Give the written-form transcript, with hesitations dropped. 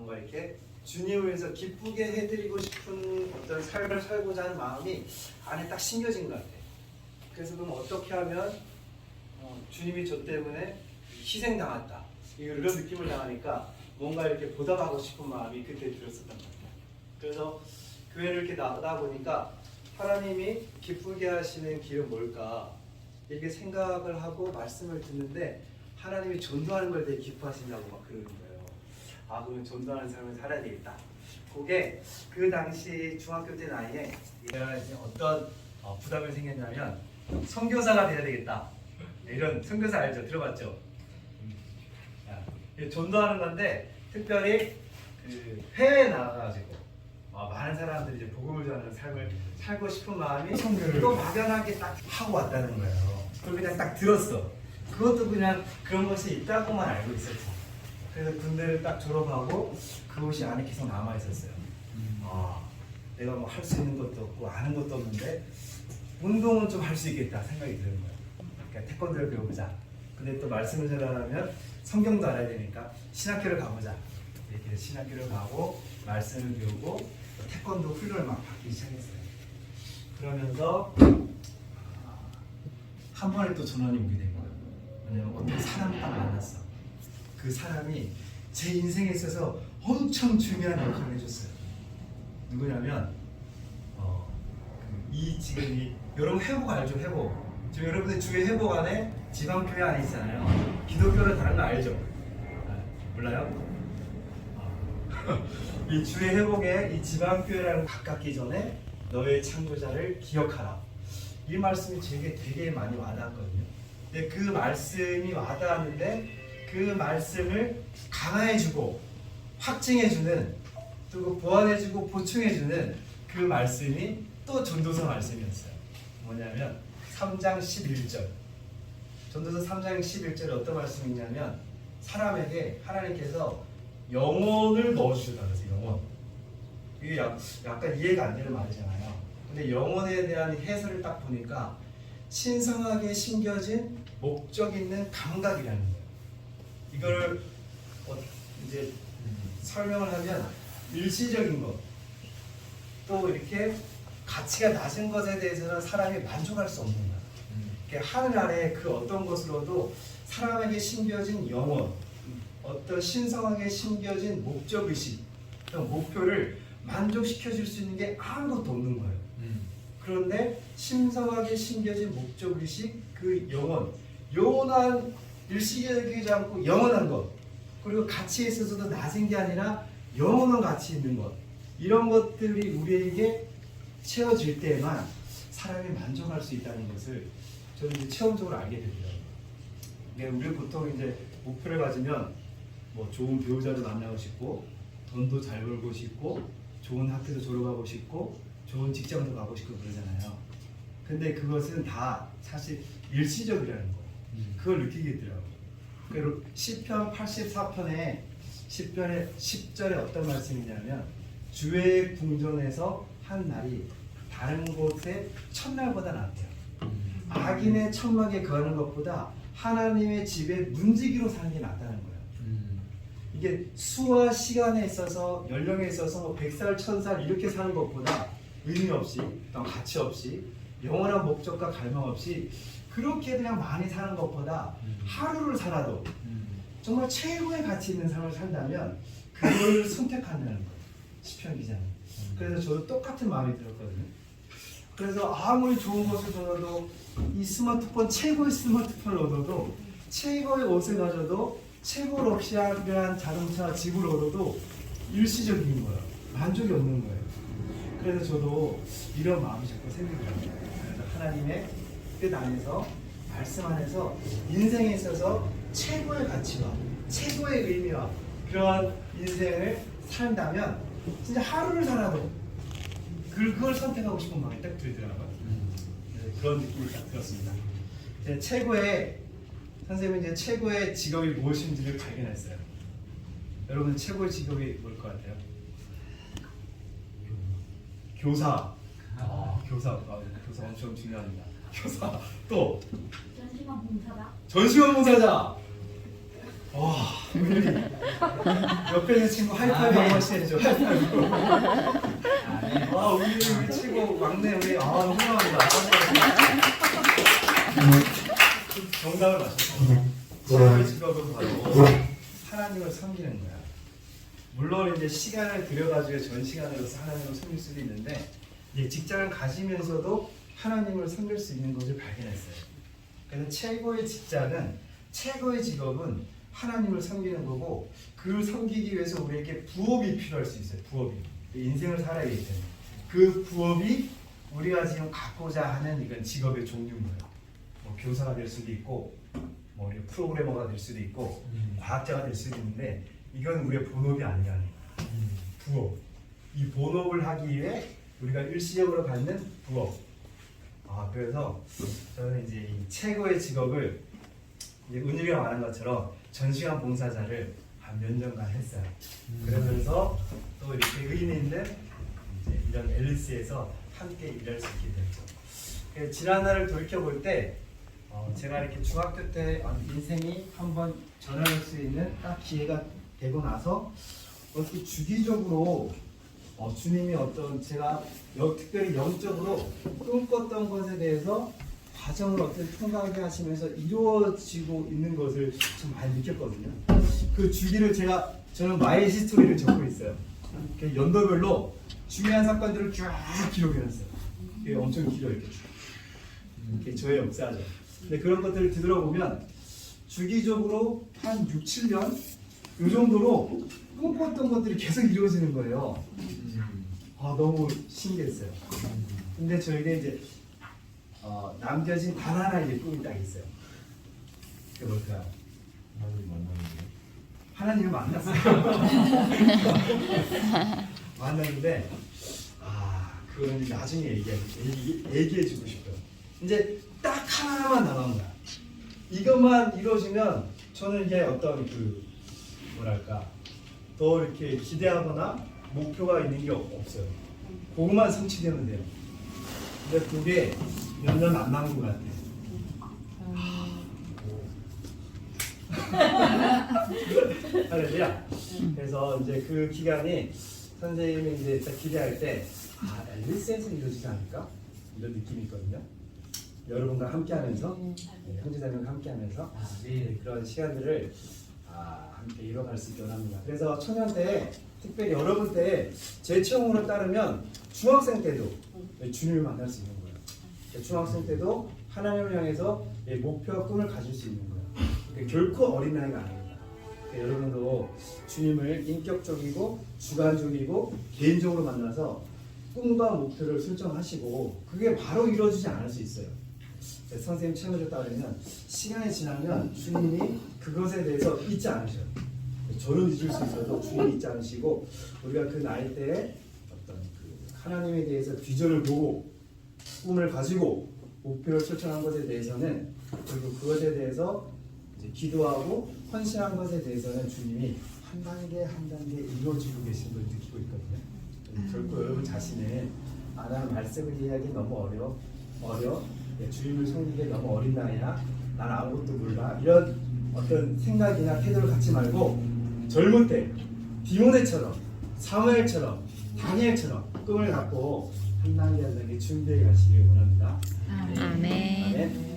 뭔가 이렇게 주님을 위해서 기쁘게 해드리고 싶은 어떤 삶을 살고자 하는 마음이 안에 딱 심겨진 것 같아요. 그래서 그럼 어떻게 하면 주님이 저 때문에 희생당했다 이런 느낌을 당하니까 뭔가 이렇게 보답하고 싶은 마음이 그때 들었었던 것 같아요. 그래서 교회를 이렇게 나가다 보니까 하나님이 기쁘게 하시는 길은 뭘까 이렇게 생각을 하고 말씀을 듣는데 하나님이 전도하는 걸 되게 기뻐하신다고 막 그러는 거예요. 아, 그러면 전도하는 삶을 살아야 되겠다. 그게 그 당시 중학교 때 나이에 제가 이제 어떤 부담이 생겼냐면 선교사가 돼야 되겠다. 이런 선교사 알죠? 들어봤죠? 전도하는 건데 특별히 그 해외에 나가가지고 많은 사람들이 이제 복음을 전하는 삶을 살고 싶은 마음이 또 막연하게 딱 하고 왔다는 거예요. 그걸 그냥 딱 들었어. 그것도 그냥 그런 것이 있다고만 알고 있었죠. 그래서 군대를 딱 졸업하고 그것이 안에 계속 남아 있었어요. 내가 뭐 할 수 있는 것도 없고 아는 것도 없는데 운동은 좀 할 수 있겠다 생각이 드는 거예요. 그러니까 태권도를 배워보자. 근데 또 말씀을 전하려면 성경도 알아야 되니까 신학교를 가보자. 이렇게 신학교를 가고 말씀을 배우고 태권도 훈련을 막 받기 시작했어요. 그러면서 한 번에 또 전환이 오게 된 거예요. 왜냐면 어떤 사람을 딱 만났어. 그 사람이 제 인생에 있어서 엄청 중요한 역할을 해줬어요. 누구냐면 지금 여러분 회복 알죠? 회복. 지금 여러분들 주의 회복 안에 지방교회 안에 있잖아요. 기독교는 다른 거 알죠? 몰라요? 이 주의 회복에 이 지방교회라는 가깝기 전에 너의 창조자를 기억하라. 이 말씀이 제게 되게 많이 와닿았거든요. 근데 그 말씀이 와닿았는데 그 말씀을 강화해주고 확증해주는 또 보완해주고 보충해주는 그 말씀이 또 전도서 말씀이었어요. 뭐냐면 3장 11절. 전도서 3장 11절에 어떤 말씀이 있냐면 사람에게 하나님께서 영혼을 넣어주셨다고 해서 영혼. 이게 약간 이해가 안 되는 말이잖아요. 근데 영혼에 대한 해설을 딱 보니까 신성하게 심겨진 목적 있는 감각이라는 거예요. 이걸 이제 설명을 하면 일시적인 것, 또 이렇게 가치가 낮은 것에 대해서는 사람이 만족할 수 없는 거예요. 하늘 아래 그 어떤 것으로도 사람에게 심겨진 영혼, 어떤 신성하게 심겨진 목적의식, 그런 목표를 만족시켜 줄 수 있는 게 아무것도 없는 거예요. 그런데 신성하게 심겨진 목적의식, 그 영원한 일시적이지 않고 영원한 것, 그리고 가치에 있어서도 낮은 게 아니라 영원한 가치 있는 것, 이런 것들이 우리에게 채워질 때에만 사람이 만족할 수 있다는 것을 저는 이제 체험적으로 알게 되더라고요. 우리 보통 이제 목표를 가지면 뭐 좋은 배우자를 만나고 싶고, 돈도 잘 벌고 싶고, 좋은 학교도 졸업하고 싶고, 좋은 직장도 가고 싶고 그러잖아요. 근데 그것은 다 사실 일시적이라는 거예요. 그걸 느끼게 되더라고요. 그리고 시편 84편에 10절에 어떤 말씀이냐면 주의 궁전에서 한 날이 다른 곳의 첫날보다 낫대요. 악인의 천막에 거하는 것보다 하나님의 집에 문지기로 사는 게 낫다는 거예요. 이게 수와 시간에 있어서 연령에 있어서 뭐 100살, 1000살 이렇게 사는 것보다 의미 없이, 가치 없이, 영원한 목적과 갈망 없이 그렇게 그냥 많이 사는 것보다 하루를 살아도 정말 최고의 가치 있는 삶을 산다면 그걸 선택한다는 거예요. 시편 기자는. 그래서 저도 똑같은 마음이 들었거든요. 그래서 아무리 좋은 것을 얻어도 이 스마트폰, 최고의 스마트폰을 얻어도, 최고의 옷을 가져도, 최고로 럭셔리한 자동차, 집을 얻어도 일시적인 거예요. 만족이 없는 거예요. 그래서 저도 이런 마음이 자꾸 생기더라고요. 그래서 하나님의 뜻 안에서, 말씀 안에서 인생에 있어서 최고의 가치와 최고의 의미와 그런 인생을 산다면 진짜 하루를 살아도 그걸 선택하고 싶은 마음이 딱 들더라고요. 그런 느낌이 딱 들었습니다. 선생님은 이제 최고의 직업이 무엇인지를 발견했어요. 여러분 최고의 직업이 뭘 것 같아요? 교사. 교사 엄청 중요합니다. 교사. 또 전시관 봉사자. 전시관 봉사자. 와, 우리 옆에 있는 친구 하이파이브 한 번씩 해줘. 하이파이브. 와, 우리 친구 막내 우리 훌륭합니다. 정답을 맞췄어. 최고의 직업은 바로 하나님을 섬기는 거야. 물론 이제 시간을 들여가지고 전 시간으로서 하나님을 섬길 수도 있는데 이제 직장을 가지면서도 하나님을 섬길 수 있는 것을 발견했어요. 그래서 최고의 직업은 하나님을 섬기는 거고 그를 섬기기 위해서 우리에게 부업이 필요할 수 있어요. 부업이 인생을 살아야 되기 때문에 그 부업이 우리가 지금 갖고자 하는 이건 직업의 종류인 거예요. 뭐 교사가 될 수도 있고 뭐 우리 프로그래머가 될 수도 있고 과학자가 될 수도 있는데 이건 우리의 본업이 아니라는 거예요. 부업. 이 본업을 하기 위해 우리가 일시적으로 갖는 부업. 그래서 저는 이제 이 최고의 직업을 이제 은유가 말한 것처럼 전시관 봉사자를 한 몇 년간 했어요. 그러면서 또 이렇게 의인인데 이제 이런 앨리스에서 함께 일할 수 있게 됐죠. 지난날을 돌이켜 볼 때 제가 이렇게 중학교 때 인생이 한번 전환할 수 있는 딱 기회가 되고 나서 어떻게 주기적으로 주님이 어떤 제가 특별히 영적으로 꿈꿨던 것에 대해서 과정을 어떤 통과하게 하시면서 이루어지고 있는 것을 좀 많이 느꼈거든요. 그 주기를 저는 마이 히스토리를 적고 있어요. 연도별로 중요한 사건들을 쭉 기록해놨어요. 이게 엄청 길어 이렇게 쭉. 이게 저의 역사죠. 근데 그런 것들을 뒤돌아보면 주기적으로 한 6, 7년 이 정도로 꿈꿨던 것들이 계속 이루어지는 거예요. 너무 신기했어요. 근데 저에게 이제 남겨진 단 하나의 꿈이 딱 있어요. 그게 뭘까요? 하나님을 만났어요. 만났는데 그거는 나중에 얘기해주고 싶어요. 이제 딱 하나만 남은 거야. 이것만 이루어지면 저는 이게 어떤 더 이렇게 기대하거나 목표가 있는 게 없어요. 그것만 성취되면 돼요. 근데 그게 몇 년 안 남은 것 같아요. 할렐루야. 그래서 이제 그 기간이 선생님이 이제 딱 기대할 때 앨리스에서 이루어지지 않을까? 이런 느낌이 있거든요. 여러분과 함께하면서 형제자매과 함께하면서 그런 시간들을 함께 이뤄갈 수 있게 원합니다. 그래서 초년 때 특별히 여러분 때 제 체험으로 따르면 중학생 때도 주님을 만날 수 있는 거예요. 중학생 때도 하나님을 향해서 목표와 꿈을 가질 수 있는 거예요. 결코 어린 나이가 아닙니다. 여러분도 주님을 인격적이고 주관적이고 개인적으로 만나서 꿈과 목표를 설정하시고 그게 바로 이루어지지 않을 수 있어요. 선생님 체험을 따르면 시간이 지나면 주님이 그것에 대해서 잊지 않으셔요. 저는 잊을 수 있어도 주님이 잊지 않으시고 우리가 그 나이 때에 어떤 하나님에 대해서 비전을 보고 꿈을 가지고 목표를 설정한 것에 대해서는 그리고 그것에 대해서 이제 기도하고 헌신한 것에 대해서는 주님이 한 단계 한 단계 이루어지고 계신 걸 느끼고 있거든요. 결코 여러분 자신은 나는 말씀을 이해하기 너무 어려 주님을 섬기기 너무 어린 나이야 난 아무것도 몰라 이런 어떤 생각이나 태도를 갖지 말고 젊은 때 디모데처럼 사무엘처럼 다니엘처럼 꿈을 갖고 한 단계 한 단계 준비해 가시길 원합니다. 아멘. 아멘.